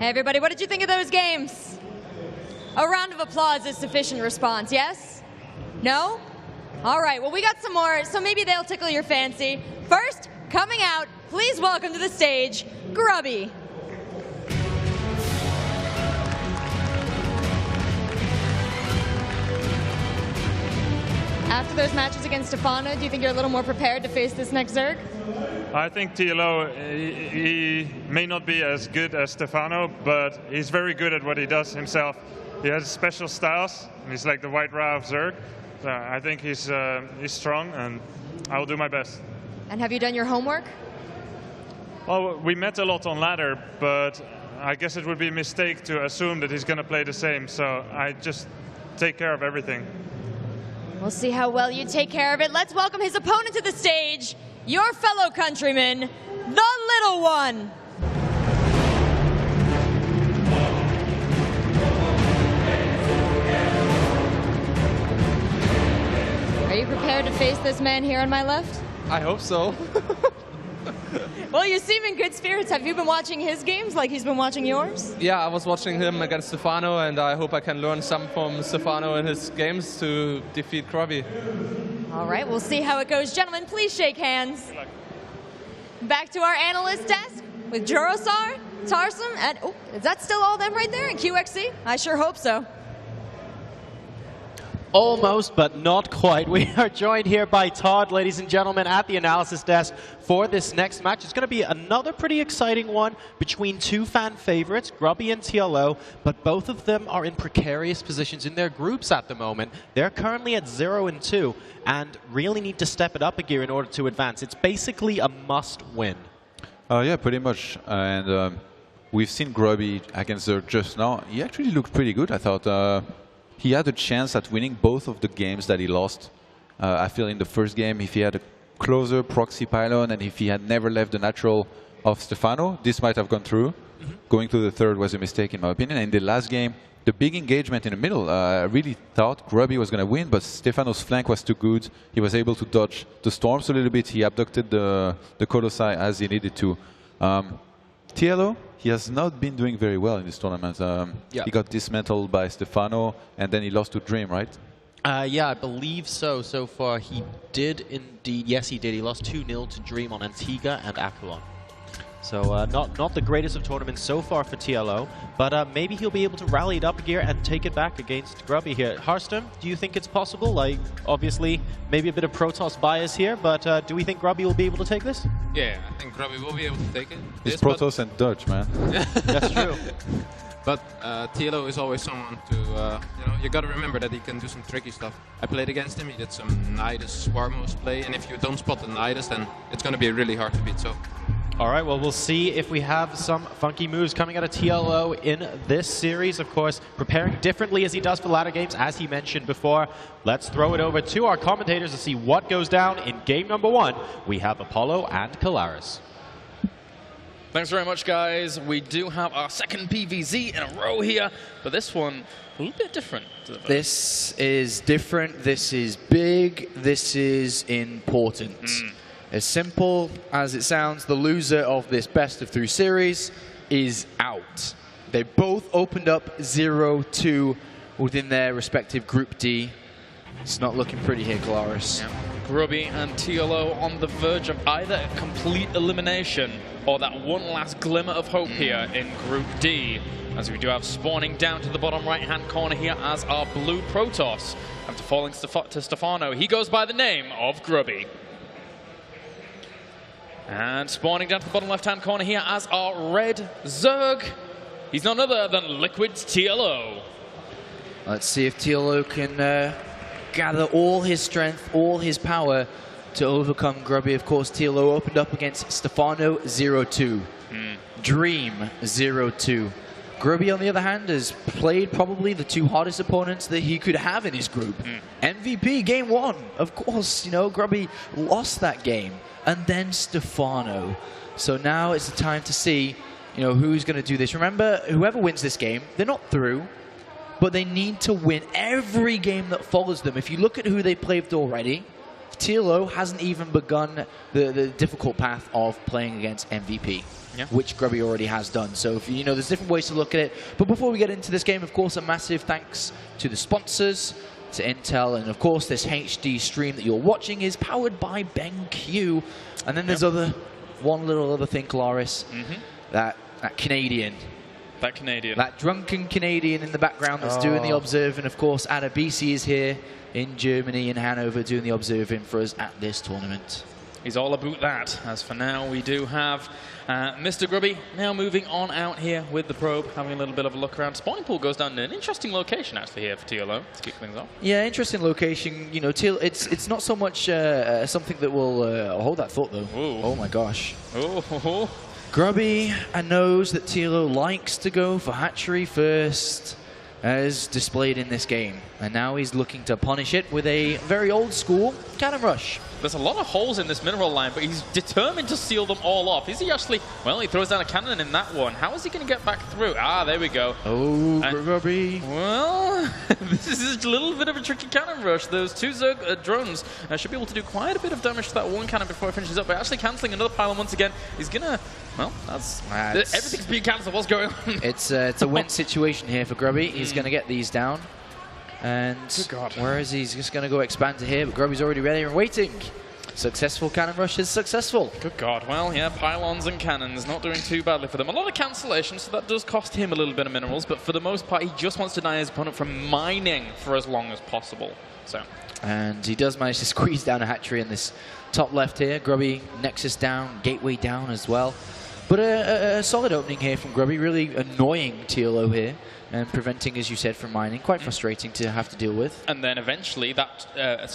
Hey everybody, what did you think of those games? A round of applause is sufficient response, yes? No? All right, well we got some more, so maybe they'll tickle your fancy. First, coming out, please welcome to the stage, Grubby. After those matches against Stefano, do you think you're a little more prepared to face this next Zerg? I think TLO, he may not be as good as Stefano, but he's very good at what he does himself. He has special styles, and he's like the White Ra of Zerg. So I think he's strong, and I will do my best. And have you done your homework? Well, we met a lot on ladder, but I guess it would be a mistake to assume that he's going to play the same, so I just take care of everything. We'll see how well you take care of it. Let's welcome his opponent to the stage, your fellow countryman, the Little One. Are you prepared to face this man here on my left? I hope so. Well, you seem in good spirits. Have you been watching his games like he's been watching yours? Yeah, I was watching him against Stefano, and I hope I can learn some from Stefano in his games to defeat Grubby. All right, we'll see how it goes. Gentlemen, please shake hands. Good luck. Back to our analyst desk with Jurosar, Tarsum, and oh, is that still all them right there in QXC? I sure hope so. Almost, but not quite. We are joined here by Todd, ladies and gentlemen, at the analysis desk for this next match. It's going to be another pretty exciting one between two fan favorites, Grubby and TLO, but both of them are in precarious positions in their groups at the moment. They're currently at 0-2 and really need to step it up a gear in order to advance. It's basically a must-win. Yeah, pretty much. And we've seen Grubby against Zerg just now. He actually looked pretty good, I thought. He had a chance at winning both of the games that he lost. I feel in the first game, if he had a closer proxy pylon and if he had never left the natural of Stefano, this might have gone through. Going to the third was a mistake in my opinion. And in the last game, the big engagement in the middle, I really thought Grubby was going to win, but Stefano's flank was too good. He was able to dodge the storms a little bit. He abducted the Colossi as he needed to. TLO, he has not been doing very well in this tournament. He got dismantled by Stefano, and then he lost to Dream, right? Yeah, I believe so. So far, he did indeed. Yes, he did. He lost 2-0 to Dream on Antigua and Akulon. So not the greatest of tournaments so far for TLO, but maybe he'll be able to rally it up a gear and take it back against Grubby here. Harston, do you think it's possible? Like, obviously, maybe a bit of Protoss bias here, but do we think Grubby will be able to take this? Yeah, I think Grubby will be able to take it. It's Protoss and Dutch, man. That's true. But TLO is always someone to, you got to remember that he can do some tricky stuff. I played against him, he did some Nidus Swarmos play, and if you don't spot the Nidus, then it's going to be really hard to beat. So. All right, well, we'll see if we have some funky moves coming out of TLO in this series. Of course, preparing differently as he does for ladder games, as he mentioned before. Let's throw it over to our commentators to see what goes down in game number 1. We have Apollo and Kalaris. Thanks very much, guys. We do have our second PVZ in a row here, but this one a little bit different. This is different. This is big. This is important. As simple as it sounds, the loser of this best-of-3 series is out. They both opened up 0-2 within their respective Group D. It's not looking pretty here, Kalaris. Yeah. Grubby and TLO on the verge of either complete elimination or that one last glimmer of hope here in Group D. As we do have spawning down to the bottom right-hand corner here as our blue Protoss. After falling to Stefano, he goes by the name of Grubby. And spawning down to the bottom left-hand corner here as our red Zerg. He's none other than Liquid's TLO. Let's see if TLO can gather all his strength, all his power to overcome Grubby. Of course, TLO opened up against Stefano 0-2. Dream 0-2. Grubby, on the other hand, has played probably the two hardest opponents that he could have in his group. MVP game 1. Of course, Grubby lost that game. And then Stefano. So now it's the time to see, who's going to do this. Remember, whoever wins this game, they're not through, but they need to win every game that follows them. If you look at who they played already, TLO hasn't even begun the difficult path of playing against MVP. Yeah. Which Grubby already has done. So, if, you know, there's different ways to look at it. But before we get into this game, of course, a massive thanks to the sponsors, to Intel, and of course, this HD stream that you're watching is powered by BenQ. And then there's one little other thing, Claris, that Canadian. That Canadian. That drunken Canadian in the background that's doing the observing. Of course, Adabisi is here in Germany, in Hanover, doing the observing for us at this tournament. He's all about that. As for now, we do have Mr. Grubby now moving on out here with the probe, having a little bit of a look around. Spawning pool goes down in an interesting location, actually, here for TLO, to kick things off. Yeah, interesting location. You know, it's not so much something that will... hold that thought, though. Ooh. Oh, my gosh. Oh. Grubby knows that TLO likes to go for hatchery first, as displayed in this game. And now he's looking to punish it with a very old school cannon rush. There's a lot of holes in this mineral line, but he's determined to seal them all off. Is he actually... Well, he throws down a cannon in that one. How is he going to get back through? Ah, there we go. Oh, Grubby. Well, this is a little bit of a tricky cannon rush. Those two Zerg drones should be able to do quite a bit of damage to that one cannon before it finishes up. But actually cancelling another pylon once again. He's going to... Well, that's... everything's being cancelled. What's going on? It's a win situation here for Grubby. He's going to get these down. And where is he? He's just going to go expand to here, but Grubby's already ready and waiting. Successful cannon rush is successful. Good God. Well, yeah, pylons and cannons not doing too badly for them. A lot of cancellations, so that does cost him a little bit of minerals, but for the most part, he just wants to deny his opponent from mining for as long as possible. So. And he does manage to squeeze down a hatchery in this top left here. Grubby, Nexus down, Gateway down as well. But a solid opening here from Grubby, really annoying TLO here. And preventing, as you said, from mining. Quite frustrating to have to deal with. And then eventually that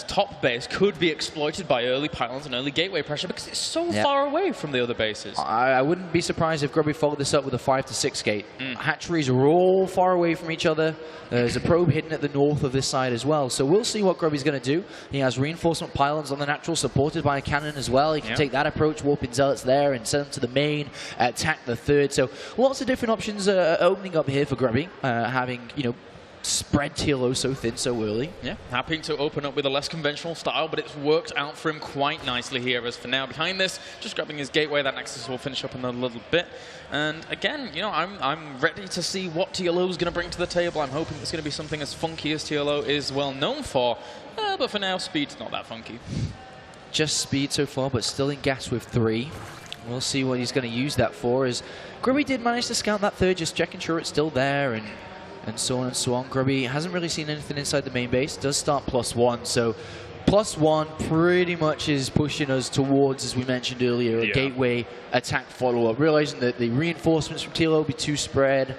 top base could be exploited by early pylons and early gateway pressure because it's so far away from the other bases. I wouldn't be surprised if Grubby followed this up with a 5 to 6 gate. Hatcheries are all far away from each other. There's a probe hidden at the north of this side as well. So we'll see what Grubby's going to do. He has reinforcement pylons on the natural, supported by a cannon as well. He can take that approach, warping zealots there, and send them to the main, attack the third. So lots of different options opening up here for Grubby. Having, you know, spread TLO so thin so early. Yeah, happy to open up with a less conventional style, but it's worked out for him quite nicely here. As for now, behind this, just grabbing his gateway. That Nexus will finish up in a little bit. And again, you know, I'm ready to see what TLO is going to bring to the table. I'm hoping it's going to be something as funky as TLO is well known for. But for now, speed's not that funky. Just speed so far, but still in gas with 3. We'll see what he's going to use that for. As Grubby did manage to scout that third, just checking sure it's still there, and so on and so on. Grubby hasn't really seen anything inside the main base. Does start +1, so +1 pretty much is pushing us towards, as we mentioned earlier, a gateway attack follow-up. Realizing that the reinforcements from TLO will be too spread.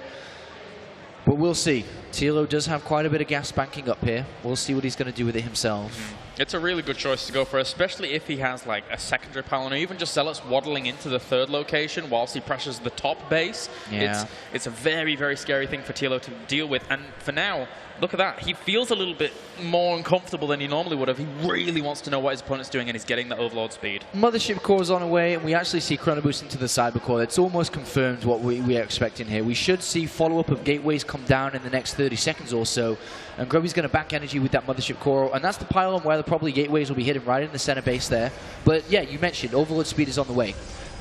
But we'll see. TLO does have quite a bit of gas banking up here. We'll see what he's going to do with it himself. It's a really good choice to go for, especially if he has like a secondary pylon or even just zealots waddling into the third location whilst he pressures the top base. Yeah. It's a very, very scary thing for TLO to deal with. And for now, look at that. He feels a little bit more uncomfortable than he normally would have. He really wants to know what his opponent's doing, and he's getting that overload speed. Mothership core is on the way, and we actually see Chrono Boost into the cyber core. It's almost confirmed what we are expecting here. We should see follow-up of gateways come down in the next 30 seconds or so. And Grubby's going to back energy with that Mothership core, and that's the pylon where probably gateways will be hidden right in the center base there. But yeah, you mentioned overload speed is on the way.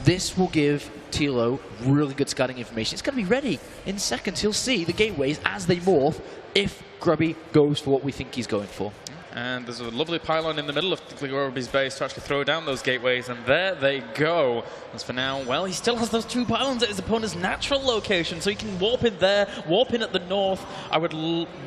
This will give TLO really good scouting information. It's going to be ready in seconds. He'll see the gateways as they morph if Grubby goes for what we think he's going for. And there's a lovely pylon in the middle of Grubby's base to actually throw down those gateways, and there they go. As for now, well, he still has those 2 pylons at his opponent's natural location, so he can warp in there, warp in at the north. I would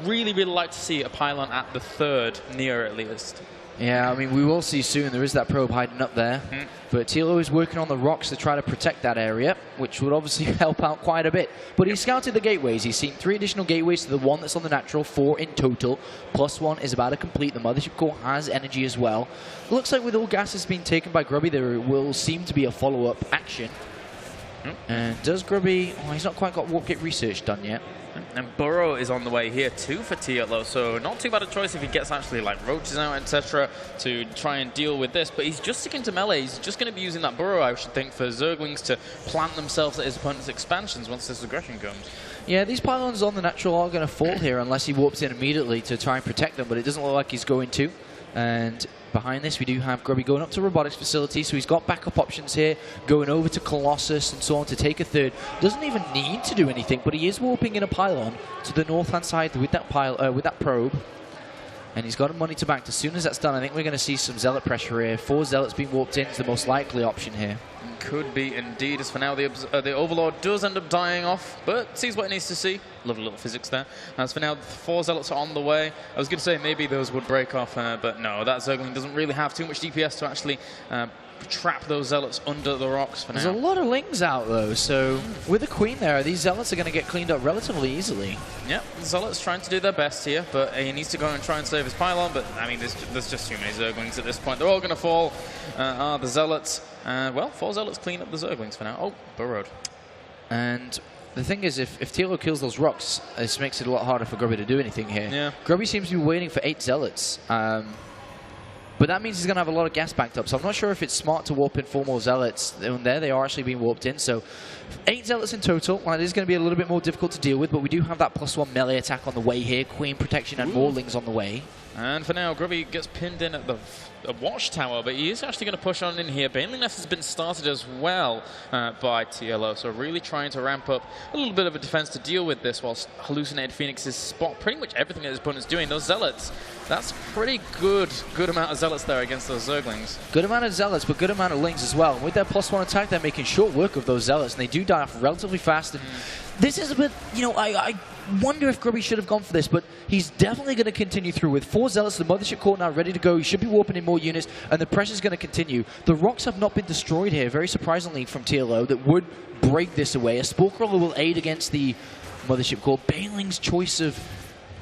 really, really like to see a pylon at the third, near at least. Yeah, I mean, we will see soon. There is that probe hiding up there. But TLO is working on the rocks to try to protect that area, which would obviously help out quite a bit. But he scouted the gateways. He's seen 3 additional gateways to the 1 that's on the natural, 4 in total. +1 is about to complete. The Mothership core has energy as well. It looks like with all gases being taken by Grubby, there will seem to be a follow-up action. And does Grubby... Oh, he's not quite got warp gate research done yet. And Burrow is on the way here too for TLO, so not too bad a choice if he gets actually like roaches out, etc. to try and deal with this. But he's just sticking to melee. He's just going to be using that Burrow, I should think, for Zerglings to plant themselves at his opponent's expansions once this aggression comes. Yeah, these pylons on the natural are going to fall here unless he warps in immediately to try and protect them, but it doesn't look like he's going to. And behind this, we do have Grubby going up to Robotics Facility, so he's got backup options here, going over to Colossus and so on to take a third. Doesn't even need to do anything, but he is warping in a pylon to the north-hand side with that probe. And he's got money to back. As soon as that's done, I think we're going to see some Zealot pressure here. 4 Zealots being warped in is the most likely option here. Could be indeed, as for now the Overlord does end up dying off, but sees what it needs to see. Lovely little physics there. As for now, the 4 Zealots are on the way. I was going to say maybe those would break off, but no, that Zergling doesn't really have too much DPS to actually trap those Zealots under the rocks for now. There's a lot of Lings out, though, so with the Queen there, these Zealots are going to get cleaned up relatively easily. Yep, the Zealots trying to do their best here, but he needs to go and try and save his pylon, but I mean, there's just too many Zerglings at this point. They're all going to fall, the Zealots. Well, 4 Zealots clean up the Zerglings for now. Oh, burrowed. And the thing is, if TLO kills those rocks, this makes it a lot harder for Grubby to do anything here. Yeah. Grubby seems to be waiting for 8 Zealots. But that means he's going to have a lot of gas backed up, so I'm not sure if it's smart to warp in 4 more Zealots. There they are actually being warped in, so 8 Zealots in total. Well, it is going to be a little bit more difficult to deal with, but we do have that +1 melee attack on the way here, Queen protection and more Lings on the way. And for now, Grubby gets pinned in at the watchtower, but he is actually going to push on in here. Baneling Nest has been started as well by TLO, so really trying to ramp up a little bit of a defense to deal with this, whilst Hallucinated Phoenixes spot pretty much everything that his opponent's doing. Those Zealots, that's pretty good amount of Zealots there against those Zerglings. Good amount of Zealots, but good amount of Lings as well. And with their +1 attack, they're making short work of those Zealots, and they do die off relatively fast. And this is a bit, you know, I wonder if Grubby should have gone for this, but he's definitely going to continue through with 4 Zealots, the Mothership Core now ready to go. He should be warping in more units, and the pressure's going to continue. The rocks have not been destroyed here, very surprisingly from TLO, that would break this away. A Spore Crawler will aid against the Mothership Core. Baneling's choice of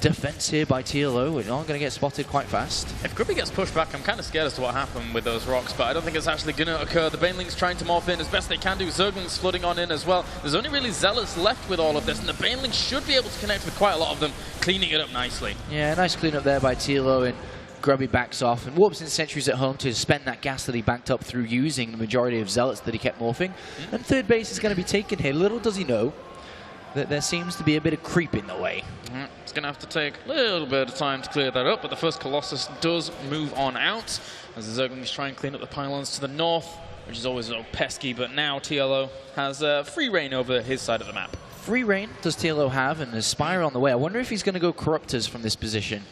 defense here by TLO. We're not going to get spotted quite fast. If Grubby gets pushed back, I'm kind of scared as to what happened with those rocks, but I don't think it's actually going to occur. The Banelings trying to morph in as best they can do. Zerglings flooding on in as well. There's only really Zealots left with all of this, and the Banelings should be able to connect with quite a lot of them, cleaning it up nicely. Yeah, nice cleanup there by TLO, and Grubby backs off and warps in sentries at home to spend that gas that he backed up through using the majority of Zealots that he kept morphing. And third base is going to be taken here. Little does he know that there seems to be a bit of creep in the way. It's going to have to take a little bit of time to clear that up, but the first Colossus does move on out as the Zerglings try and clean up the pylons to the north, which is always so pesky, but now TLO has free reign over his side of the map. Free reign does TLO have, and there's Spire on the way. I wonder if he's going to go Corruptors from this position.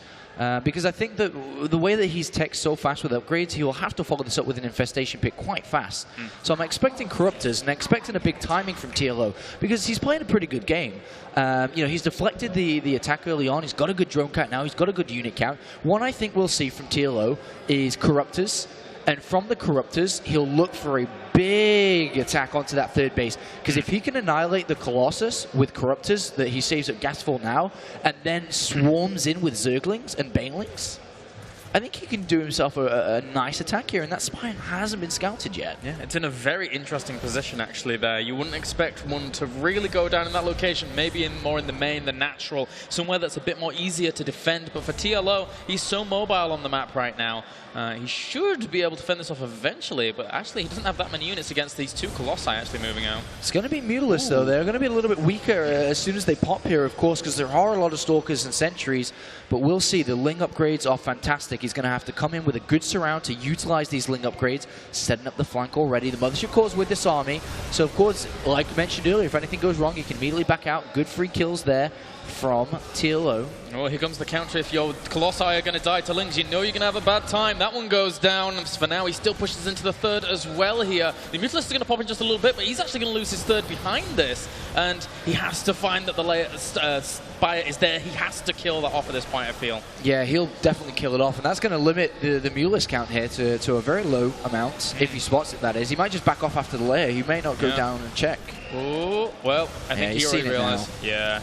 Because I think that the way that he's tech so fast with upgrades, he will have to follow this up with an Infestation pick quite fast. So I'm expecting Corruptors and expecting a big timing from TLO because he's playing a pretty good game. You know, he's deflected the attack early on. He's got a good drone count now. He's got a good unit count. One I think we'll see from TLO is Corruptors. And from the Corruptors, he'll look for a big attack onto that third base. Because if he can annihilate the Colossus with Corruptors that he saves at Gasfall now, and then swarms in with Zerglings and Banelings, I think he can do himself a nice attack here, and that Spire hasn't been scouted yet. Yeah, it's in a very interesting position, actually, there. You wouldn't expect one to really go down in that location, maybe more in the main, the natural, somewhere that's a bit more easier to defend. But for TLO, he's so mobile on the map right now. He should be able to fend this off eventually, but actually he doesn't have that many units against these 2 Colossi actually moving out. It's going to be Mutalists, though. They're going to be a little bit weaker as soon as they pop here, of course, because there are a lot of Stalkers and Sentries. But we'll see. The Ling upgrades are fantastic. He's going to have to come in with a good surround to utilize these Ling upgrades, setting up the flank already. The Mothership Core's with this army. So, of course, like mentioned earlier, if anything goes wrong, he can immediately back out. Good free kills there from TLO. Well, here comes the counter. If your Colossi are going to die to Lings, you know you're going to have a bad time. That one goes down. For now, he still pushes into the third as well here. The Mutalist is going to pop in just a little bit, but he's actually going to lose his third behind this. And he has to find that the Spire is there. He has to kill that off at this point, I feel. Yeah, he'll definitely kill it off. And that's going to limit the Mutalist count here to a very low amount, if he spots it, that is. He might just back off after the layer. He may not go down and check. Oh, well, I think he already realized. Yeah,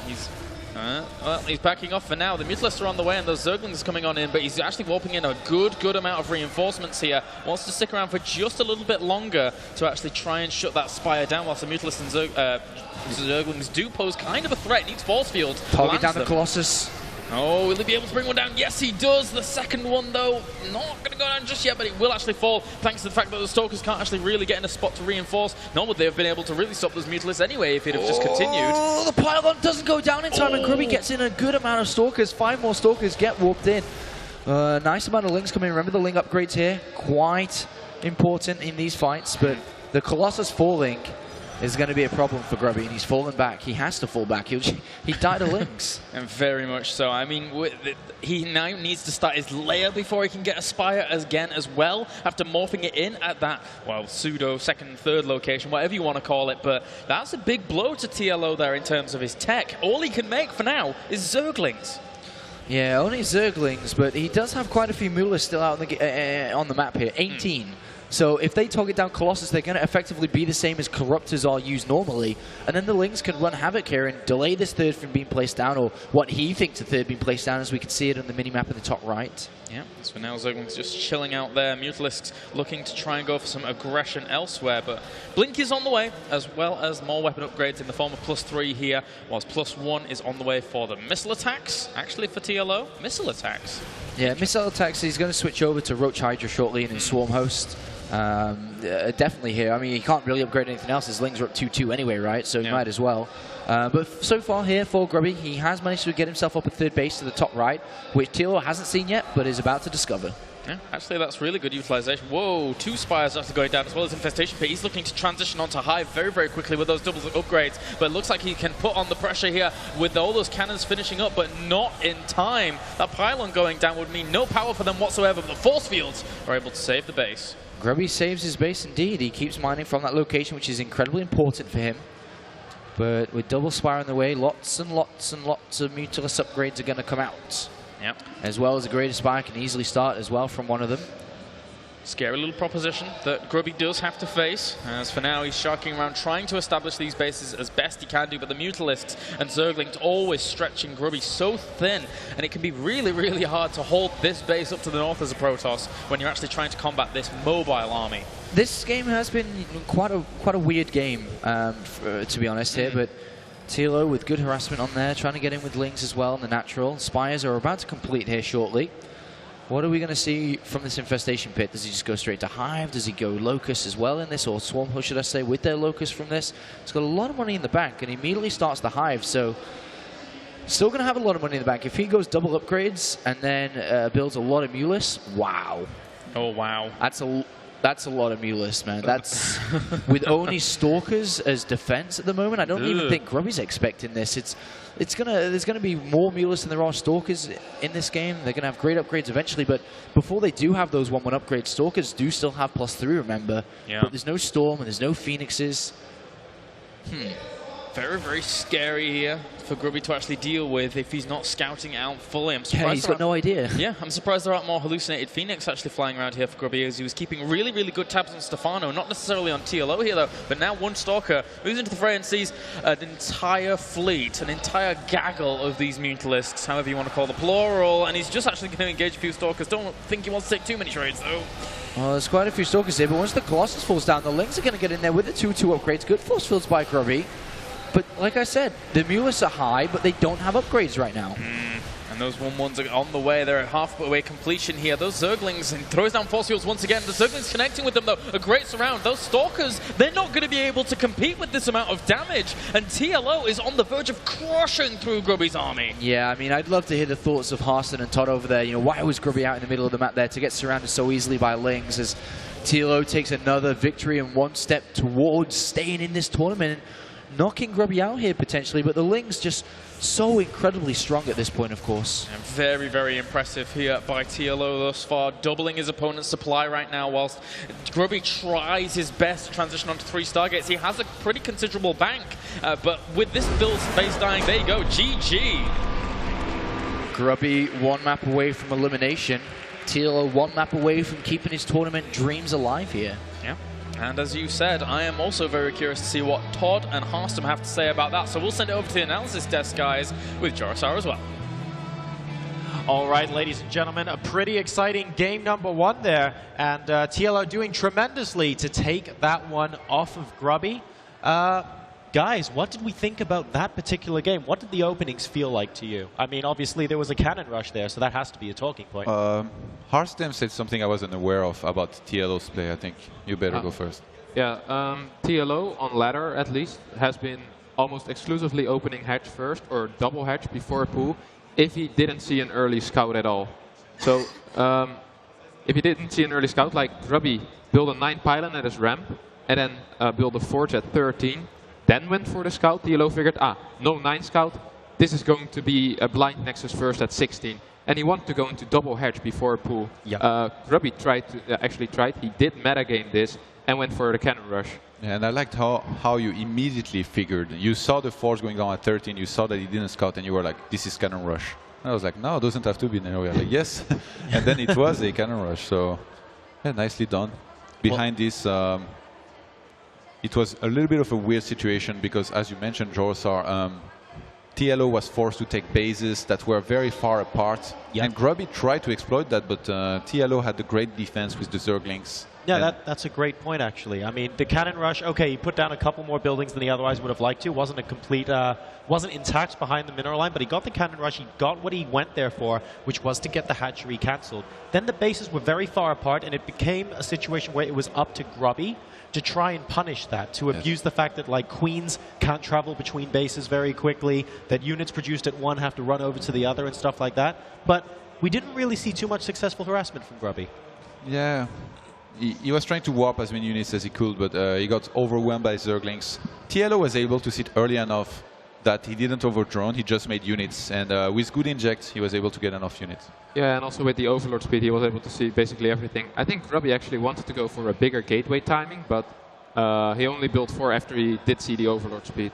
well, he's backing off for now. The Mutalists are on the way, and those Zerglings are coming on in, but he's actually warping in a good amount of reinforcements here. Wants to stick around for just a little bit longer to actually try and shut that Spire down, whilst the Mutalists and Zerglings do pose kind of a threat. Needs force field. Target down the Colossus. Oh, will he be able to bring one down? Yes, he does. The second one, though, not going to go down just yet, but it will actually fall, thanks to the fact that the Stalkers can't actually really get in a spot to reinforce. Nor would they have been able to really stop those Mutalists anyway if he'd have just continued. Oh, the pylon doesn't go down in time, and Grubby gets in a good amount of Stalkers. 5 more Stalkers get warped in. Nice amount of links coming in. Remember the link upgrades here? Quite important in these fights, but the Colossus 4 link is going to be a problem for Grubby, and he's fallen back. He has to fall back. He died of links. And very much so. I mean, he now needs to start his layer before he can get Aspire again as well, after morphing it in at that, well, pseudo second, third location, whatever you want to call it. But that's a big blow to TLO there in terms of his tech. All he can make for now is Zerglings. Yeah, only Zerglings, but he does have quite a few Mulas still out on the map here. 18. So if they target down Colossus, they're going to effectively be the same as Corruptors are used normally. And then the Lings can run havoc here and delay this third from being placed down, or what he thinks a third being placed down, as we can see it on the minimap in the top right. Yeah, so now Zergling's just chilling out there. Mutalisks looking to try and go for some aggression elsewhere, but Blink is on the way, as well as more weapon upgrades in the form of +3 here, whilst +1 is on the way for the missile attacks. Actually, for TLO, missile attacks. Yeah, missile attacks, he's going to switch over to Roach Hydra shortly and in Swarm Host. Definitely here. I mean, he can't really upgrade anything else. His Lings are up 2-2 anyway, right? So he might as well. But so far here for Grubby, he has managed to get himself up a third base to the top right, which TLO hasn't seen yet, but is about to discover. Yeah, actually, that's really good utilization. Whoa, 2 Spires after going down, as well as Infestation Pit. He's looking to transition onto Hive very, very quickly with those double upgrades, but it looks like he can put on the pressure here with all those cannons finishing up, but not in time. That pylon going down would mean no power for them whatsoever, but the force fields are able to save the base. Grubby saves his base indeed. He keeps mining from that location, which is incredibly important for him. But with double Spire on the way, lots and lots and lots of Mutalisk upgrades are going to come out. Yep. As well as a Greater Spire can easily start as well from one of them. Scary little proposition that Grubby does have to face, as for now he's sharking around trying to establish these bases as best he can do, but the Mutalisks and Zerglings always stretching Grubby so thin, and it can be really, really hard to hold this base up to the north as a Protoss when you're actually trying to combat this mobile army. This game has been quite a weird game, to be honest here, but TLO with good harassment on there, trying to get in with Lings as well in the natural. Spires are about to complete here shortly. What are we going to see from this Infestation Pit? Does he just go straight to Hive? Does he go Locust as well in this, or Swarm Host, should I say, with their Locust from this? He's got a lot of money in the bank, and he immediately starts the Hive, so still going to have a lot of money in the bank. If he goes double upgrades and then builds a lot of Mulis, wow. Oh, wow. That's a lot of Mulis, man. That's with only Stalkers as defense at the moment. I don't even think Grubby's expecting this. There's gonna be more Mulis than there are Stalkers in this game. They're gonna have great upgrades eventually, but before they do have those 1/1 upgrades, Stalkers do still have +3, remember? Yeah. But there's no Storm and there's no Phoenixes. Very, very scary here for Grubby to actually deal with if he's not scouting out fully. I'm surprised. Yeah, he's got no idea. Yeah, I'm surprised there aren't more hallucinated Phoenix actually flying around here for Grubby, as he was keeping really, really good tabs on Stefano. Not necessarily on TLO here, though, but now one Stalker moves into the fray and sees an entire fleet, an entire gaggle of these Mutalisks, however you want to call the plural, and he's just actually going to engage a few Stalkers. Don't think he wants to take too many trades, though. Well, there's quite a few Stalkers here, but once the Colossus falls down, the Lings are going to get in there with the 2/2 upgrades. Good force fields by Grubby. But like I said, the Mulis are high, but they don't have upgrades right now. And those 1/1s are on the way. They're at halfway completion here. Those Zerglings, and throws down force fields once again. The Zerglings connecting with them, though. A great surround. Those Stalkers, they're not going to be able to compete with this amount of damage. And TLO is on the verge of crushing through Grubby's army. Yeah, I mean, I'd love to hear the thoughts of Harston and Todd over there. You know, why was Grubby out in the middle of the map there to get surrounded so easily by Lings, as TLO takes another victory and one step towards staying in this tournament, knocking Grubby out here potentially, but the Lings just so incredibly strong at this point, of course. And very, very impressive here by TLO thus far, doubling his opponent's supply right now, whilst Grubby tries his best to transition onto 3 Stargates. He has a pretty considerable bank, but with this build base dying, there you go, GG. Grubby 1 map away from elimination. TLO 1 map away from keeping his tournament dreams alive here. Yeah. And as you said, I am also very curious to see what Todd and Harston have to say about that. So we'll send it over to the analysis desk, guys, with Jorasar as well. All right, ladies and gentlemen, a pretty exciting game number 1 there. And TLO doing tremendously to take that one off of Grubby. Guys, what did we think about that particular game? What did the openings feel like to you? I mean, obviously there was a cannon rush there, so that has to be a talking point. Harstem said something I wasn't aware of about TLO's play. I think you better go first. Yeah, TLO, on ladder at least, has been almost exclusively opening hatch first, or double hatch before a pool, if he didn't see an early scout at all. So if you didn't see an early scout, like Grubby built a 9 pylon at his ramp, and then built a forge at 13, then went for the scout. TLO figured, no 9 scout. This is going to be a blind nexus first at 16. And he wanted to go into double hedge before pool. Yep. Grubby actually tried. He did metagame this and went for the cannon rush. Yeah, and I liked how you immediately figured. You saw the force going down at 13, you saw that he didn't scout, and you were like, this is cannon rush. And I was like, no, it doesn't have to be. And we were like, yes. And then it was a cannon rush. So, yeah, nicely done. Behind this, it was a little bit of a weird situation because, as you mentioned, Jorsar, TLO was forced to take bases that were very far apart. Yep. And Grubby tried to exploit that, but TLO had the great defense with the Zerglings. Yeah, that's a great point, actually. I mean, the cannon rush, okay, he put down a couple more buildings than he otherwise would have liked to. Wasn't a complete, wasn't intact behind the mineral line, but he got the cannon rush. He got what he went there for, which was to get the hatchery cancelled. Then the bases were very far apart, and it became a situation where it was up to Grubby to try and punish that, to abuse the fact that like queens can't travel between bases very quickly, that units produced at one have to run over to the other and stuff like that. But we didn't really see too much successful harassment from Grubby. Yeah. He was trying to warp as many units as he could, but he got overwhelmed by Zerglings. TLO was able to sit early enough that he didn't overdrone, he just made units. And with good injects, he was able to get enough units. Yeah, and also with the Overlord speed, he was able to see basically everything. I think Grubby actually wanted to go for a bigger gateway timing, but he only built 4 after he did see the Overlord speed.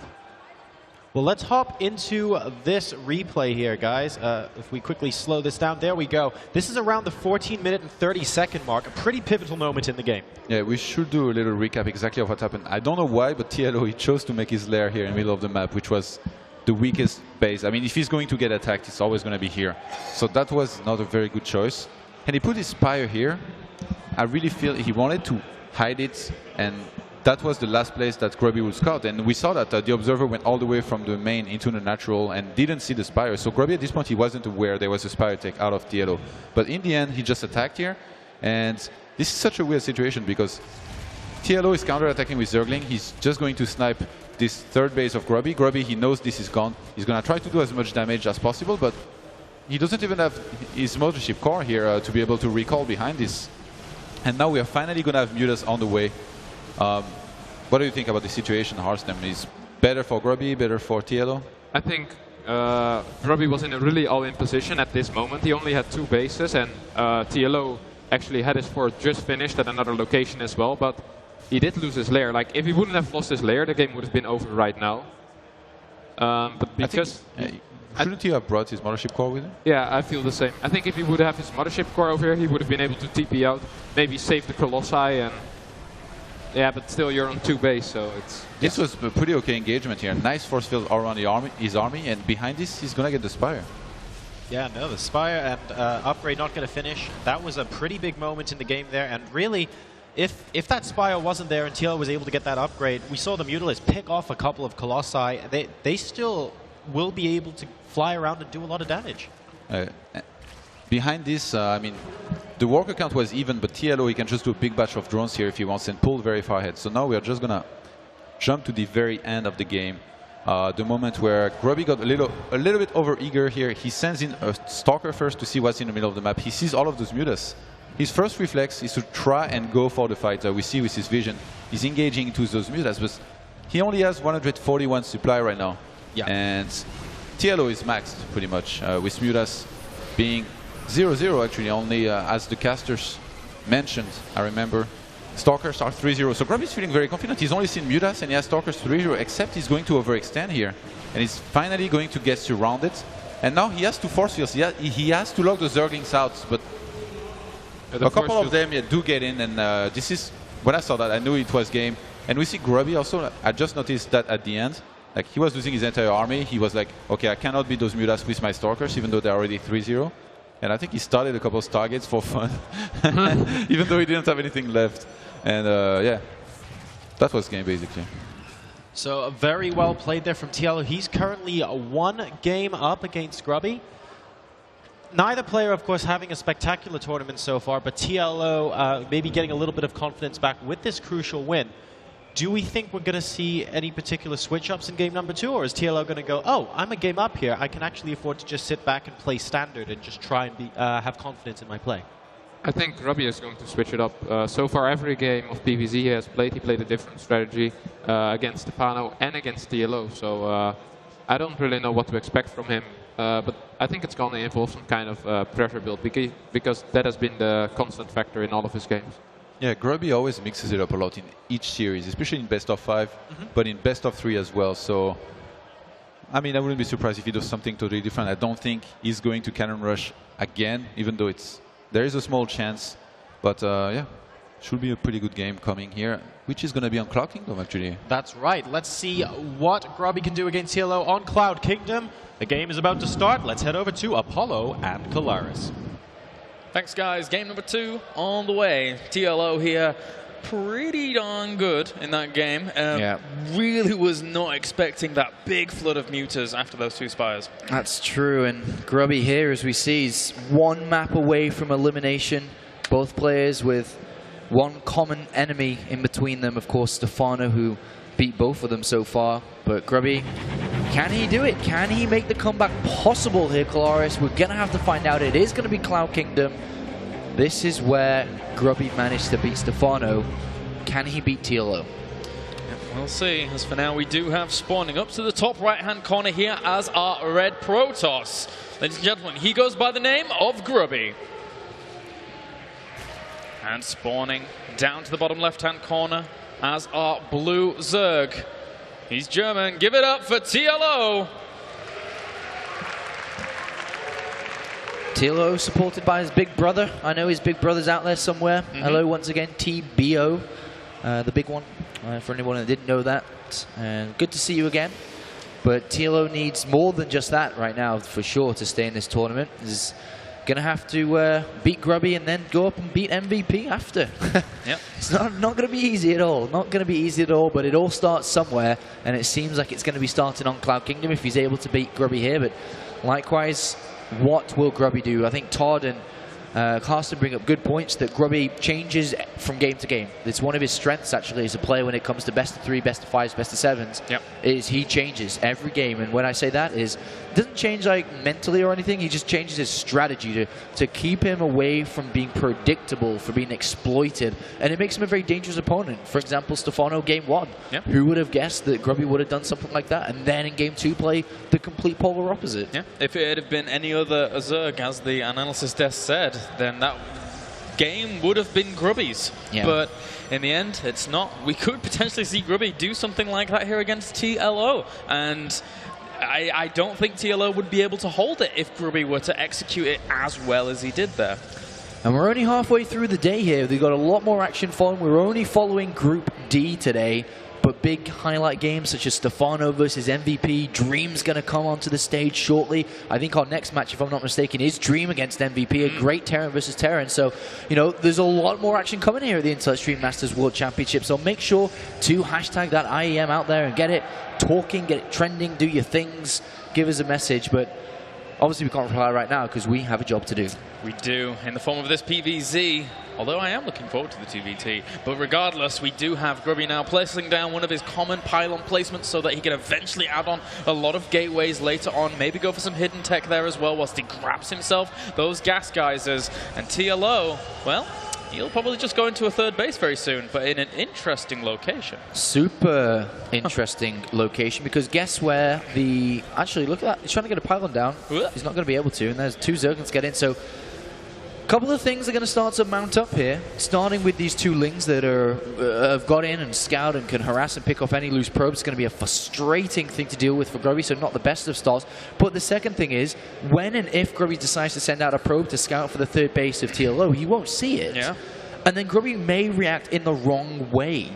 Well, let's hop into this replay here, guys. If we quickly slow this down, there we go. This is around the 14-minute and 30-second mark, a pretty pivotal moment in the game. Yeah, we should do a little recap exactly of what happened. I don't know why, but TLO, he chose to make his lair here in the middle of the map, which was the weakest base. I mean, if he's going to get attacked, it's always going to be here. So that was not a very good choice. And he put his spire here. I really feel he wanted to hide it, and that was the last place that Grubby would scout. And we saw that the observer went all the way from the main into the natural and didn't see the spire. So Grubby at this point, he wasn't aware there was a spire take out of TLO. But in the end, he just attacked here. And this is such a weird situation because TLO is counter-attacking with Zergling. He's just going to snipe this third base of Grubby. Grubby, he knows this is gone. He's going to try to do as much damage as possible, but he doesn't even have his mothership core here to be able to recall behind this. And now we are finally going to have Mutas on the way. What do you think about the situation, Harstem? Is better for Grubby, better for TLO? I think Grubby was in a really all-in position at this moment. He only had 2 bases, and TLO actually had his fort just finished at another location as well, but he did lose his lair. Like, if he wouldn't have lost his lair, the game would have been over right now. But because... Shouldn't he have brought his mothership core with him? Yeah, I feel the same. I think if he would have his mothership core over here, he would have been able to TP out, maybe save the Colossi, and... Yeah, but still you're on 2 base, so it's... This was a pretty okay engagement here. Nice force field around his army, and behind this, he's going to get the Spire. Yeah, no, the Spire and upgrade not going to finish. That was a pretty big moment in the game there, and really, if that Spire wasn't there and TL was able to get that upgrade, we saw the Mutalists pick off a couple of Colossi. They still will be able to fly around and do a lot of damage. Behind this, I mean, the worker count was even, but TLO, he can just do a big batch of drones here if he wants and pull very far ahead. So now we are just going to jump to the very end of the game. The moment where Grubby got a little bit over-eager here. He sends in a Stalker first to see what's in the middle of the map. He sees all of those Mutas. His first reflex is to try and go for the fight. We see with his vision. He's engaging into those Mutas, but he only has 141 supply right now. Yeah. And TLO is maxed pretty much, with Mutas being 0-0 actually, only as the casters mentioned, I remember. Stalkers are 3-0, so Grubby is feeling very confident. He's only seen Mutas and he has Stalkers 3-0, except he's going to overextend here. And he's finally going to get surrounded. And now he has to force fields. He has to lock the Zerglings out, but a couple of them do get in. And this is, when I saw that, I knew it was game. And we see Grubby also, I just noticed that at the end, like he was losing his entire army. He was like, okay, I cannot beat those Mutas with my Stalkers, even though they're already 3-0. And I think he started a couple of targets for fun, even though he didn't have anything left. And yeah, that was game basically. So very well played there from TLO. He's currently 1 game up against Grubby. Neither player, of course, having a spectacular tournament so far, but TLO maybe getting a little bit of confidence back with this crucial win. Do we think we're going to see any particular switch-ups in game number 2, or is TLO going to go, oh, I'm a game up here, I can actually afford to just sit back and play standard and just try and have confidence in my play? I think Grubby is going to switch it up. So far, every game of PvZ he has played, he played a different strategy against Stefano and against TLO. So I don't really know what to expect from him. But I think it's going to involve some kind of pressure build, because that has been the constant factor in all of his games. Yeah, Grubby always mixes it up a lot in each series, especially in best of 5, but in best of 3 as well. So, I mean, I wouldn't be surprised if he does something totally different. I don't think he's going to cannon rush again, even though there is a small chance. But yeah, should be a pretty good game coming here, which is going to be on Cloud Kingdom, actually. That's right. Let's see what Grubby can do against TLO on Cloud Kingdom. The game is about to start. Let's head over to Apollo and Kalaris. Thanks, guys. Game number 2 on the way. TLO here, pretty darn good in that game. Really was not expecting that big flood of mutas after those 2 spires. That's true, and Grubby here, as we see, is 1 map away from elimination. Both players with 1 common enemy in between them. Of course, Stefano, who beat both of them so far. But Grubby, can he do it? Can he make the comeback possible here, Kalaris? We're going to have to find out. It is going to be Cloud Kingdom. This is where Grubby managed to beat Stefano. Can he beat TLO? We'll see. As for now, we do have spawning up to the top right-hand corner here as our Red Protoss. Ladies and gentlemen, he goes by the name of Grubby. And spawning down to the bottom left-hand corner as our Blue Zerg. He's German. Give it up for TLO. TLO supported by his big brother. I know his big brother's out there somewhere. Hello once again, TBO, the big one, for anyone that didn't know that. And good to see you again. But TLO needs more than just that right now, for sure, to stay in this tournament. He's going to have to beat Grubby and then go up and beat MVP after. Yep. It's not going to be easy at all. Not going to be easy at all, but it all starts somewhere, and it seems like it's going to be starting on Cloud Kingdom if he's able to beat Grubby here. But likewise, what will Grubby do? I think Todd and Carsten bring up good points that Grubby changes from game to game. It's one of his strengths, actually, as a player when it comes to best of 3, best of 5s, best of 7s, is he changes every game. And when I say that is, doesn't change like mentally or anything, he just changes his strategy to keep him away from being predictable, from being exploited. And it makes him a very dangerous opponent. For example, Stefano game 1. Who would have guessed that Grubby would have done something like that? And then in game 2 play the complete polar opposite. Yeah. If it had been any other Zerg, as the analysis desk said, then that game would have been Grubby's. But in the end, it's not. We could potentially see Grubby do something like that here against TLO. And I don't think TLO would be able to hold it if Grubby were to execute it as well as he did there. And we're only halfway through the day here. We've got a lot more action following. We're only following Group D today. But big highlight games such as Stefano versus MVP, Dream's going to come onto the stage shortly. I think our next match, if I'm not mistaken, is Dream against MVP, a great Terran versus Terran. So, you know, there's a lot more action coming here at the Intel Extreme Masters World Championship. So make sure to hashtag that IEM out there and get it talking, get it trending, do your things, give us a message. But obviously we can't reply right now because we have a job to do. We do, in the form of this PvZ. Although I am looking forward to the 2v2. But regardless, we do have Grubby now placing down one of his common pylon placements so that he can eventually add on a lot of gateways later on. Maybe go for some hidden tech there as well whilst he grabs himself those gas geysers. And TLO, well, he'll probably just go into a 3rd base very soon, but in an interesting location. Super interesting location, because guess where the... Actually, look at that. He's trying to get a pylon down. He's not going to be able to, and there's 2 Zerglings get in. So a couple of things are going to start to mount up here, starting with these 2 Lings that have got in and scout and can harass and pick off any loose probes. It's going to be a frustrating thing to deal with for Grubby, so not the best of starts. But the second thing is, when and if Grubby decides to send out a probe to scout for the 3rd base of TLO, he won't see it. And then Grubby may react in the wrong way.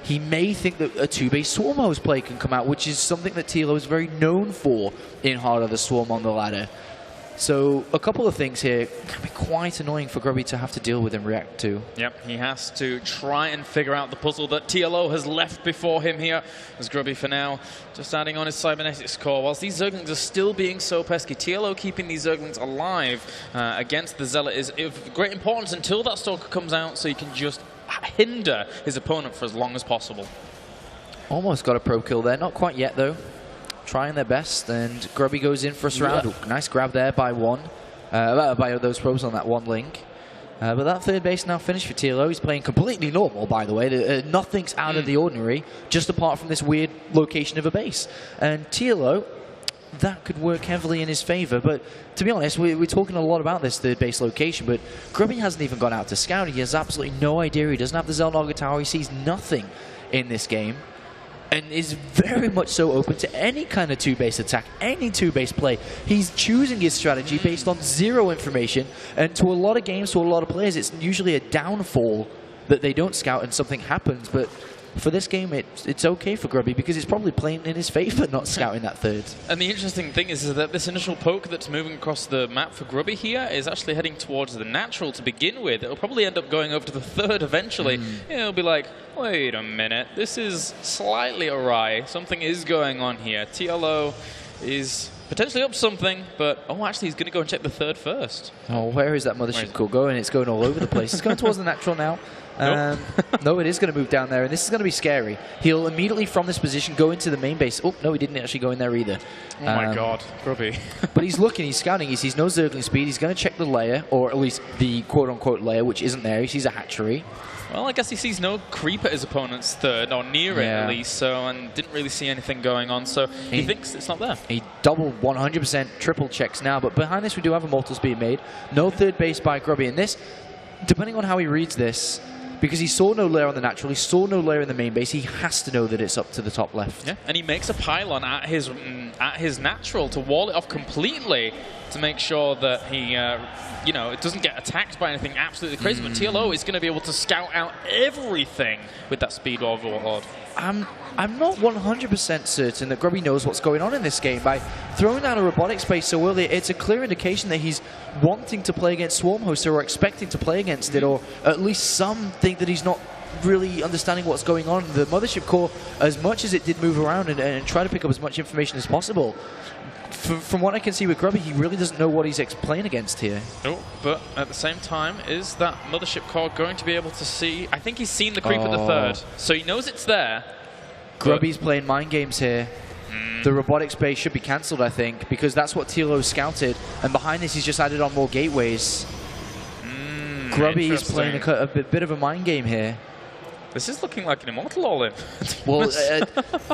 He may think that a 2-base Swarm Hose play can come out, which is something that TLO is very known for in Heart of the Swarm on the ladder. So a couple of things here can be quite annoying for Grubby to have to deal with and react to. Yep, he has to try and figure out the puzzle that TLO has left before him here. As Grubby for now, just adding on his cybernetics core. Whilst these Zerglings are still being so pesky, TLO keeping these Zerglings alive against the Zealot is of great importance until that Stalker comes out, so you can just hinder his opponent for as long as possible. Almost got a pro kill there. Not quite yet, though. Trying their best, and Grubby goes in for a surround. Ooh, nice grab there by by those probes on that one link. But that third base now finished for TLO. He's playing completely normal, by the way. Nothing's out of the ordinary, just apart from this weird location of a base. And TLO, that could work heavily in his favor. But to be honest, we're talking a lot about this third base location, but Grubby hasn't even gone out to scout. He has absolutely no idea. He doesn't have the Xel'Naga Tower. He sees nothing in this game, and is very much so open to any kind of two-base attack, any two-base play. He's choosing his strategy based on zero information, and to a lot of games, to a lot of players, it's usually a downfall that they don't scout and something happens. But for this game, it's okay for Grubby because it's probably playing in his favor not scouting that third. And the interesting thing is that this initial poke that's moving across the map for Grubby here is actually heading towards the natural to begin with. It'll probably end up going over to the third eventually. It'll be like, wait a minute, this is slightly awry. Something is going on here. TLO is potentially up something, but oh, actually, he's going to go and check the third first. Oh, where is that mothership core going? It's going all over the place. It's going towards the natural now. No, it is going to move down there, and this is going to be scary. He'll immediately from this position go into the main base. Oh, no, he didn't actually go in there either. Oh my god, Grubby. But he's looking, he's scouting, he sees no Zergling speed. He's going to check the layer, or at least the quote-unquote layer, which isn't there. He sees a hatchery. Well, I guess he sees no creep at his opponent's third, or near it at least, so, and didn't really see anything going on, so he thinks it's not there. He double 100% triple checks now, but behind this we do have immortals being made. No third base by Grubby, and this, depending on how he reads this, because he saw no layer on the natural, he saw no layer in the main base, he has to know that it's up to the top left. Yeah, and he makes a pylon at his natural to wall it off completely to make sure that he, you know, it doesn't get attacked by anything absolutely crazy. But TLO is going to be able to scout out everything with that speed overlord. I'm not 100% certain that Grubby knows what's going on in this game. By throwing down a robotic space so early, it's a clear indication that he's wanting to play against Swarm Hoster or expecting to play against it, or at least something that he's not really understanding what's going on. The Mothership Core, as much as it did move around and try to pick up as much information as possible, from what I can see with Grubby, he really doesn't know what he's playing against here. Oh, but at the same time, is that Mothership Core going to be able to see? I think he's seen the creep at the third, so he knows it's there. Grubby's playing mind games here. The robotic space should be cancelled, I think, because that's what TLO scouted, and behind this he's just added on more gateways. Grubby is playing a bit of a mind game here. This is looking like an Immortal all-in. Well,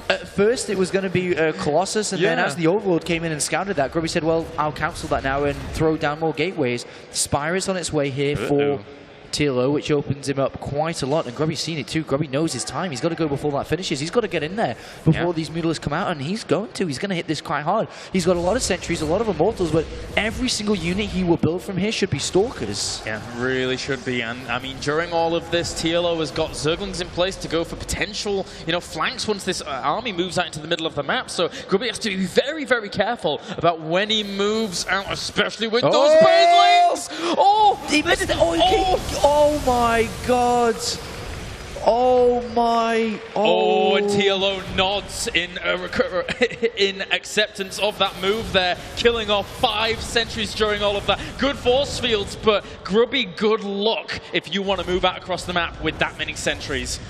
at first it was going to be Colossus, and then as the Overlord came in and scouted that, Grubby said, well, I'll cancel that now and throw down more gateways. Spire is on its way here for TLO, which opens him up quite a lot, and Grubby's seen it too. Grubby knows his time. He's got to go before that finishes. He's got to get in there before these Mutalisks come out, and he's going to. He's going to hit this quite hard. He's got a lot of sentries, a lot of immortals, but every single unit he will build from here should be Stalkers. Yeah, really should be. And I mean, during all of this, TLO has got Zerglings in place to go for potential, you know, flanks once this army moves out into the middle of the map. So Grubby has to be very, very careful about when he moves out, especially with those Banelings. Oh my god! Oh my! Oh, and TLO nods in acceptance of that move there, killing off 5 sentries during all of that. Good force fields, but Grubby, good luck if you want to move out across the map with that many sentries.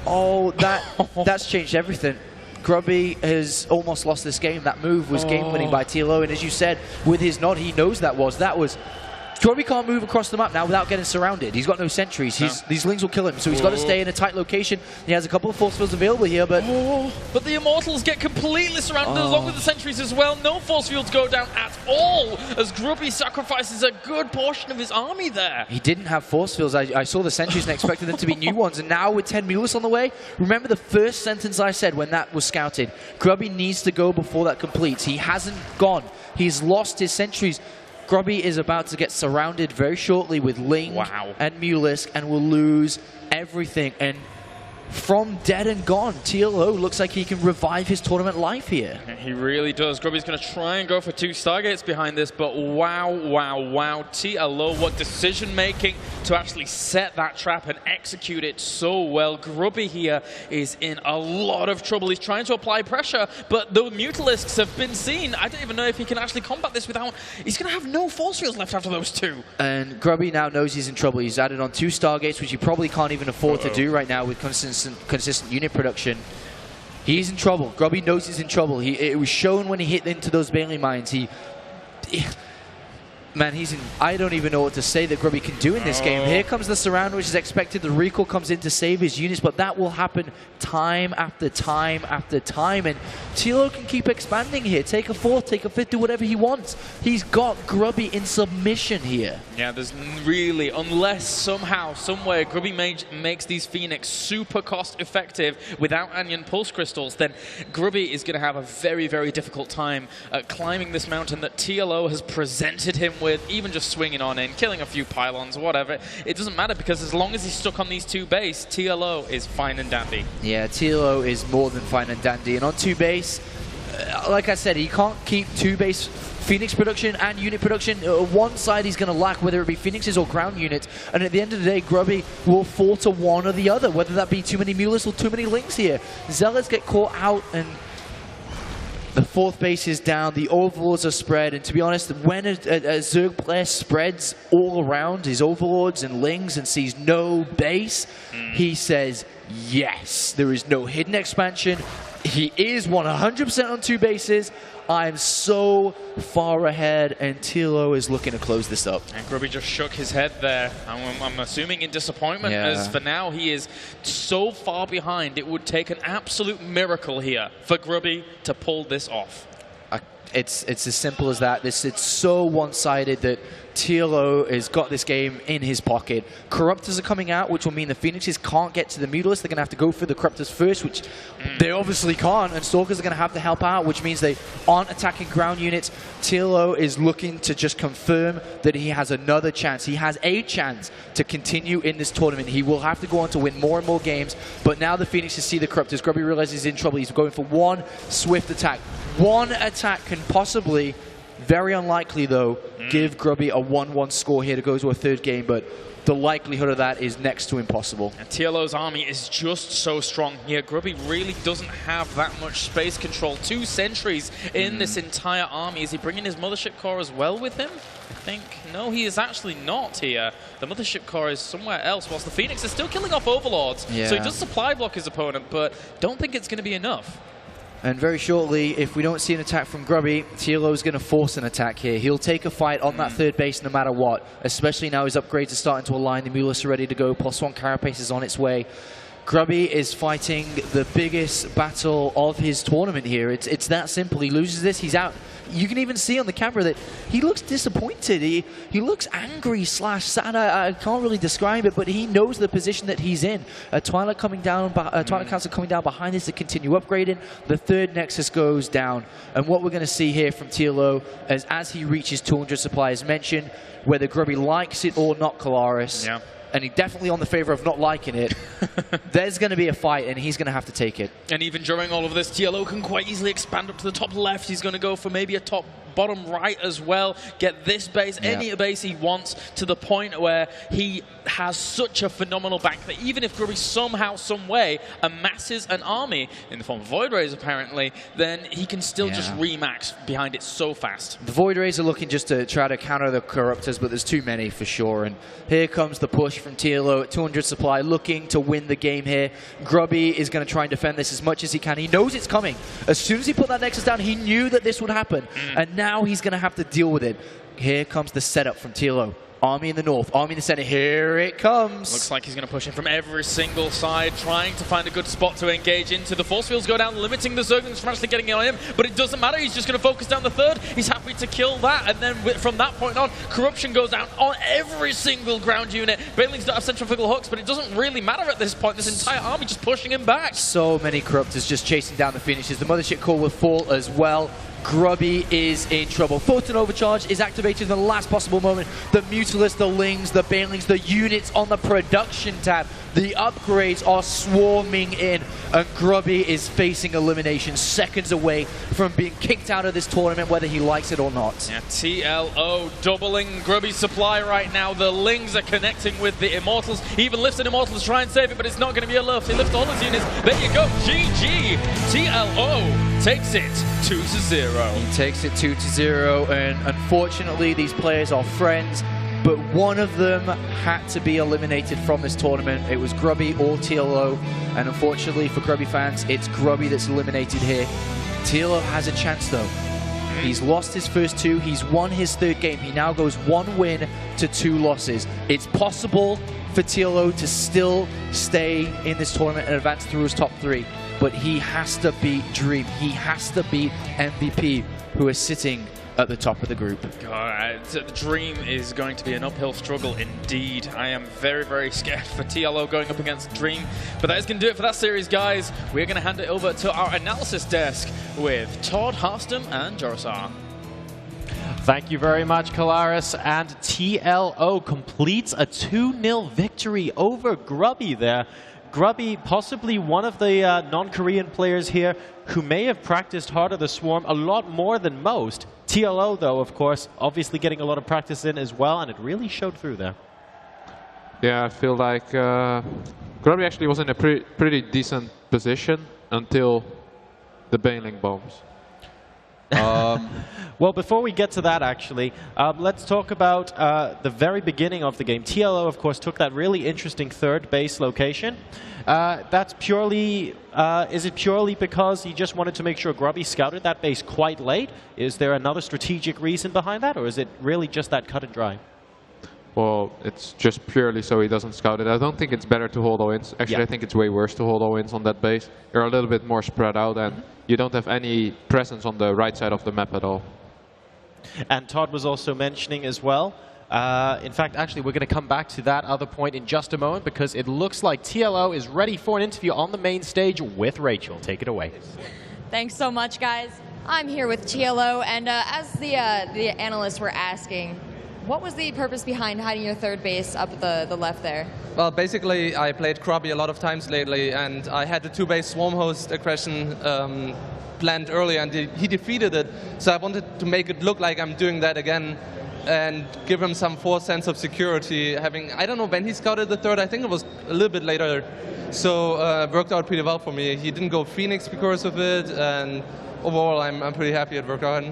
Oh, that's changed everything. Grubby has almost lost this game. That move was game-winning by TLO, and as you said, with his nod, he knows that was. Grubby can't move across the map now without getting surrounded. He's got no sentries. These Lings will kill him, so he's got to stay in a tight location. He has a couple of force fields available here, but... But the Immortals get completely surrounded along with the sentries as well. No force fields go down at all, as Grubby sacrifices a good portion of his army there. He didn't have force fields. I saw the sentries and expected them to be new ones, and now with 10 Mutalisks on the way, remember the first sentence I said when that was scouted. Grubby needs to go before that completes. He hasn't gone. He's lost his sentries. Grubby is about to get surrounded very shortly with Ling and Mutalisk and will lose everything. And from dead and gone. TLO looks like he can revive his tournament life here. He really does. Grubby's going to try and go for 2 Stargates behind this, but wow, wow, wow. TLO, what decision-making to actually set that trap and execute it so well. Grubby here is in a lot of trouble. He's trying to apply pressure, but the Mutalisks have been seen. I don't even know if he can actually combat this without... He's going to have no force fields left after those 2. And Grubby now knows he's in trouble. He's added on 2 Stargates, which he probably can't even afford to do right now with consistent unit production. He's in trouble. Grubby knows he's in trouble. It was shown when he hit into those Bailey mines. Man, he's in... I don't even know what to say that Grubby can do in this game. Here comes the surround, which is expected. The recall comes in to save his units, but that will happen time after time after time. And TLO can keep expanding here. Take a 4th, take a 5th, do whatever he wants. He's got Grubby in submission here. Yeah, there's really, unless somehow, somewhere, Grubby makes these Phoenix super cost-effective without Onion Pulse Crystals, then Grubby is going to have a very, very difficult time climbing this mountain that TLO has presented him with, even just swinging on in, killing a few pylons, whatever. It doesn't matter, because as long as he's stuck on these 2 base, TLO is fine and dandy. Yeah, TLO is more than fine and dandy. And on 2 base, like I said, he can't keep 2 base Phoenix production and unit production. One side he's going to lack, whether it be Phoenixes or ground units. And at the end of the day, Grubby will fall to one or the other, whether that be too many Mulas or too many Lynx here. Zealots get caught out, and the 4th base is down, the Overlords are spread, and to be honest, when a Zerg player spreads all around his Overlords and Lings and sees no base, he says, yes, there is no hidden expansion. He is 100% on 2 bases. I'm so far ahead, and TLO is looking to close this up. And Grubby just shook his head there. I'm assuming in disappointment, as for now he is so far behind. It would take an absolute miracle here for Grubby to pull this off. It's as simple as that. It's so one-sided that TLO has got this game in his pocket. Corruptors are coming out, which will mean the Phoenixes can't get to the Mutalisk. They're going to have to go for the Corruptors first, which they obviously can't. And Stalkers are going to have to help out, which means they aren't attacking ground units. TLO is looking to just confirm that he has another chance. He has a chance to continue in this tournament. He will have to go on to win more and more games. But now the Phoenixes see the Corruptors. Grubby realizes he's in trouble. He's going for 1 swift attack. 1 attack can possibly, very unlikely though, give Grubby a 1-1 score here to go to a 3rd game, but the likelihood of that is next to impossible. And TLO's army is just so strong here. Grubby really doesn't have that much space control. 2 sentries in this entire army. Is he bringing his Mothership Core as well with him? I think, no, he is actually not here. The Mothership Core is somewhere else, whilst the Phoenix is still killing off Overlords. Yeah. So he does supply block his opponent, but don't think it's going to be enough. And very shortly, if we don't see an attack from Grubby, TLO is going to force an attack here. He'll take a fight on that 3rd base no matter what, especially now his upgrades are starting to align. The Mulas are ready to go. +1 Carapace is on its way. Grubby is fighting the biggest battle of his tournament here. It's that simple. He loses this, he's out. You can even see on the camera that he looks disappointed. He looks angry / sad. I can't really describe it, but he knows the position that he's in. Twilight coming down, Twilight Council coming down behind this to continue upgrading. The 3rd Nexus goes down, and what we're going to see here from TLO as he reaches 200 supply, as mentioned, whether Grubby likes it or not, Kalaris. Yeah. And he's definitely on the favor of not liking it. There's going to be a fight, and he's going to have to take it. And even during all of this, TLO can quite easily expand up to the top left. He's going to go for maybe a top bottom right as well. Get this base, any base he wants, to the point where he has such a phenomenal bank that even if Grubby somehow, some way amasses an army in the form of Void Rays apparently, then he can still just remax behind it so fast. The Void Rays are looking just to try to counter the Corruptors, but there's too many for sure. And here comes the push from TLO at 200 supply, looking to win the game here. Grubby is going to try and defend this as much as he can. He knows it's coming. As soon as he put that Nexus down, he knew that this would happen. And now he's going to have to deal with it. Here comes the setup from TLO. Army in the north, army in the center, here it comes. Looks like he's going to push in from every single side, trying to find a good spot to engage into. The force fields go down, limiting the Zerglings from actually getting it on him, but it doesn't matter, he's just going to focus down the 3rd. He's happy to kill that, and then from that point on, corruption goes down on every single ground unit. Bailings don't have centrifugal hooks, but it doesn't really matter at this point. This entire army just pushing him back. So many Corruptors just chasing down the Phoenixes. The Mothership Core will fall as well. Grubby is in trouble. Photon Overcharge is activated in the last possible moment. The Mutalisk, the Lings, the Banelings, the units on the production tab, the upgrades are swarming in, and Grubby is facing elimination, seconds away from being kicked out of this tournament, whether he likes it or not. Yeah, TLO doubling Grubby's supply right now. The Lings are connecting with the Immortals. He even lifts an Immortal to try and save it, but it's not going to be enough. He lifts all his units. There you go. GG. TLO takes it 2-0. He takes it 2-0, and unfortunately these players are friends, but one of them had to be eliminated from this tournament. It was Grubby or TLO, and unfortunately for Grubby fans, it's Grubby that's eliminated here. TLO has a chance though. He's lost his first two, he's won his third game. He now goes 1 win to 2 losses. It's possible for TLO to still stay in this tournament and advance through his top 3, but he has to beat Dream. He has to beat MVP, who is sitting at the top of the group. God, the Dream is going to be an uphill struggle indeed. I am very, very scared for TLO going up against Dream. But that is going to do it for that series, guys. We're going to hand it over to our analysis desk with Todd, Harstam, and Jorasar. Thank you very much, Kalaris. And TLO completes a 2-0 victory over Grubby there. Grubby, possibly one of the non-Korean players here who may have practiced Heart of the Swarm a lot more than most. TLO, though, of course, obviously getting a lot of practice in as well, and it really showed through there. Yeah, I feel like Grubby actually was in a pretty decent position until the Baneling bombs. Well, before we get to that, actually, let's talk about the very beginning of the game. TLO, of course, took that really interesting third base location. That's purely, is it purely because he just wanted to make sure Grubby scouted that base quite late? Is there another strategic reason behind that, or is it really just that cut and dry? Well, it's just purely so he doesn't scout it. I don't think it's better to hold all-ins. Actually, I think it's way worse to hold all-ins on that base. You're a little bit more spread out, and you don't have any presence on the right side of the map at all. And Todd was also mentioning as well, in fact, actually, we're going to come back to that other point in just a moment, because it looks like TLO is ready for an interview on the main stage with Rachel. Take it away. Thanks so much, guys. I'm here with TLO, and as the analysts were asking, what was the purpose behind hiding your third base up at the left there? Well, basically, I played Grubby a lot of times lately, and I had the 2-base swarm host aggression planned earlier, and he defeated it. So I wanted to make it look like I'm doing that again and give him some false sense of security. I don't know when he scouted the third, I think it was a little bit later. So it worked out pretty well for me. He didn't go Phoenix because of it, and overall, I'm pretty happy it worked out.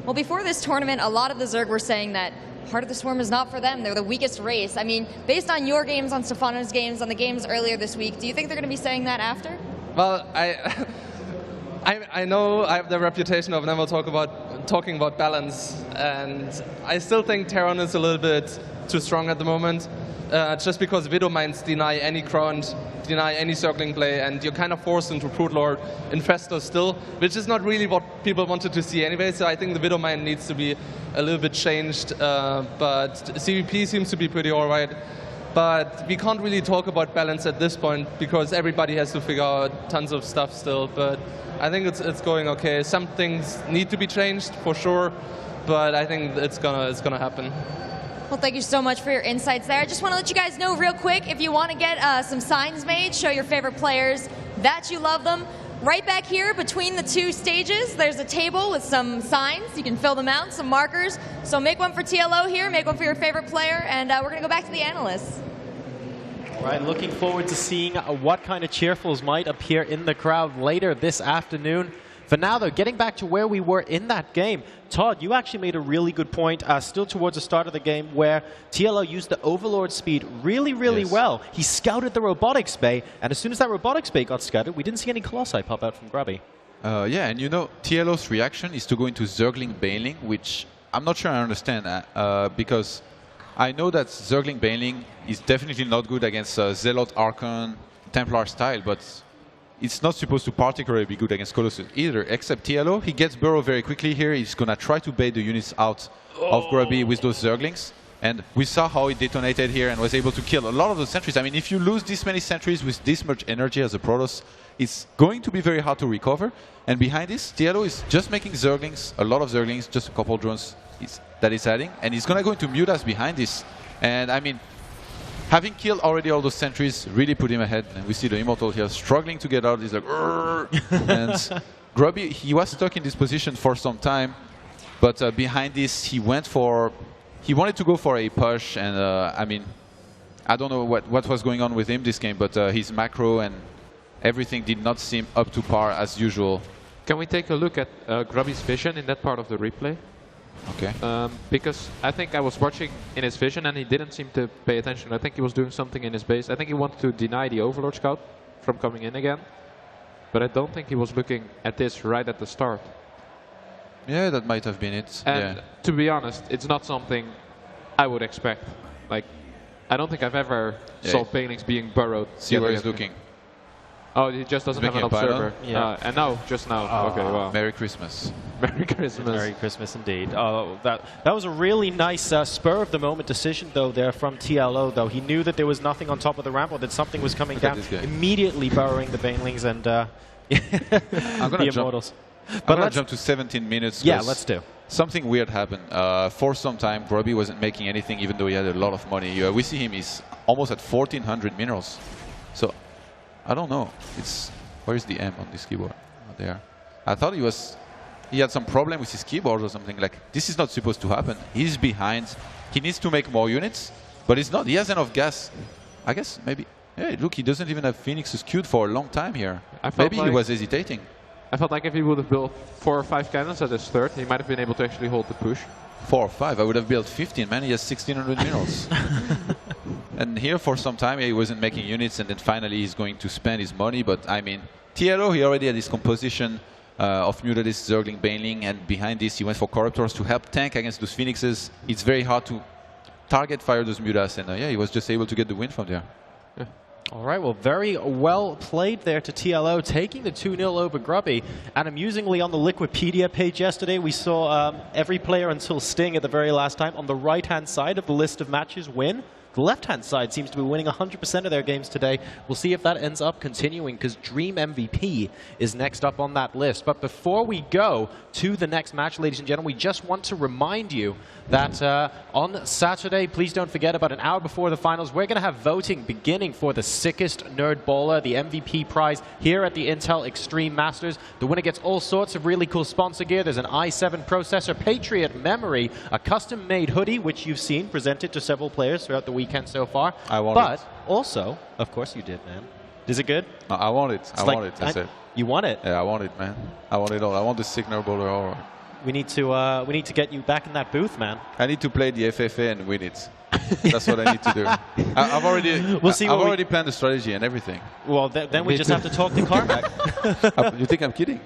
Well, before this tournament, a lot of the Zerg were saying that Heart of the Swarm is not for them. They're the weakest race. I mean, based on your games, on Stefano's games, on the games earlier this week, do you think they're going to be saying that after? Well, I know I have the reputation of never talking about balance, and I still think Terran is a little bit too strong at the moment. Just because Widow Mines deny any ground, deny any circling play, and you're kind of forced into Brood Lord Infestor still, which is not really what people wanted to see anyway, so I think the Widow Mine needs to be a little bit changed, but CVP seems to be pretty alright. But we can't really talk about balance at this point, because everybody has to figure out tons of stuff still, but I think it's going okay. Some things need to be changed, for sure, but I think it's gonna happen. Well, thank you so much for your insights there. I just want to let you guys know real quick, if you want to get some signs made, show your favorite players that you love them, right back here between the two stages, there's a table with some signs. You can fill them out, some markers. So make one for TLO here, make one for your favorite player, and we're going to go back to the analysts. All right, looking forward to seeing what kind of cheerfuls might appear in the crowd later this afternoon. For now, though, getting back to where we were in that game, Todd, you actually made a really good point still towards the start of the game where TLO used the Overlord speed really, really well. He scouted the Robotics Bay, and as soon as that Robotics Bay got scouted, we didn't see any Colossi pop out from Grubby. Yeah, and you know, TLO's reaction is to go into Zergling Baneling, which I'm not sure I understand, because I know that Zergling Baneling is definitely not good against Zealot, Archon, Templar style, but it's not supposed to particularly be good against Colossus either, except TLO. He gets Burrow very quickly here. He's going to try to bait the units out of Grubby with those Zerglings. And we saw how he detonated here and was able to kill a lot of the sentries. I mean, if you lose this many sentries with this much energy as a Protoss, it's going to be very hard to recover. And behind this, TLO is just making Zerglings, a lot of Zerglings, just a couple drones that he's adding. And he's going to go into Mutas behind this. And I mean, having killed already all those sentries really put him ahead. And we see the Immortal here struggling to get out. He's like, and Grubby, he was stuck in this position for some time. But behind this, he wanted to go for a push, and I mean, I don't know what was going on with him this game, but his macro and everything did not seem up to par as usual. Can we take a look at Grubby's vision in that part of the replay? Okay. Because I think I was watching in his vision and he didn't seem to pay attention. I think he was doing something in his base. I think he wanted to deny the Overlord Scout from coming in again. But I don't think he was looking at this right at the start. Yeah, that might have been it. And to be honest, it's not something I would expect. Like, I don't think I've ever saw Banelings being burrowed. See where he's looking. Oh, he just doesn't have an observer. Yeah. And now, just now. Okay, wow. Merry Christmas. Merry Christmas. Merry Christmas indeed. Oh, that was a really nice spur-of-the-moment decision, though, there from TLO, though. He knew that there was nothing on top of the ramp or that something was coming down, immediately burrowing the Banelings and I'm gonna the Immortals. But let's jump to 17 minutes. Yeah, let's do. Something weird happened. For some time, Grubby wasn't making anything, even though he had a lot of money. We see him, he's almost at 1,400 minerals. So, I don't know. Where's the M on this keyboard? Oh, there. I thought he had some problem with his keyboard or something. Like, this is not supposed to happen. He's behind. He needs to make more units, but it's not. He has enough gas. I guess maybe. Hey, look, he doesn't even have Phoenixes queued for a long time here. Maybe he was hesitating. I felt like if he would have built 4 or 5 cannons at his third, he might have been able to actually hold the push. 4 or 5? I would have built 15, man. He has 1,600 minerals. And here for some time he wasn't making units, and then finally he's going to spend his money. But I mean, TLO, he already had his composition of Mutadis, Zergling, Baneling, and behind this he went for Corruptors to help tank against those Phoenixes. It's very hard to target fire those Mutas, and yeah, he was just able to get the win from there. All right, well, very well played there to TLO, taking the 2-0 over Grubby. And amusingly, on the Liquipedia page yesterday, we saw every player until Sting at the very last time on the right-hand side of the list of matches win. The left-hand side seems to be winning 100% of their games today. We'll see if that ends up continuing, because Dream MVP is next up on that list. But before we go to the next match, ladies and gentlemen, we just want to remind you that on Saturday, please don't forget, about an hour before the finals, we're going to have voting beginning for the sickest nerd baller, the MVP prize, here at the Intel Extreme Masters. The winner gets all sorts of really cool sponsor gear. There's an i7 processor, Patriot memory, a custom-made hoodie, which you've seen presented to several players throughout the weekend so far. I want it. But also, of course you did, man. Is it good? I want it. I want it. I said. You want it? Yeah, I want it, man. I want it all. I want the sick nerd baller all. We need to get you back in that booth, man. I need to play the FFA and win it. That's what I need to do. I've already planned the strategy and everything. Well, then we just have to talk to Carmack. You think I'm kidding?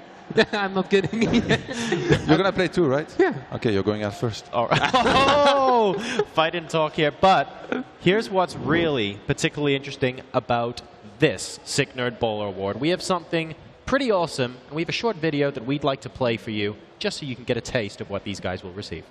I'm not kidding. You're going to play too, right? Yeah. Okay, you're going out first. All right. Oh, fight and talk here. But here's what's really particularly interesting about this Sick Nerd Bowler Award. We have something pretty awesome, and we have a short video that we'd like to play for you, just so you can get a taste of what these guys will receive.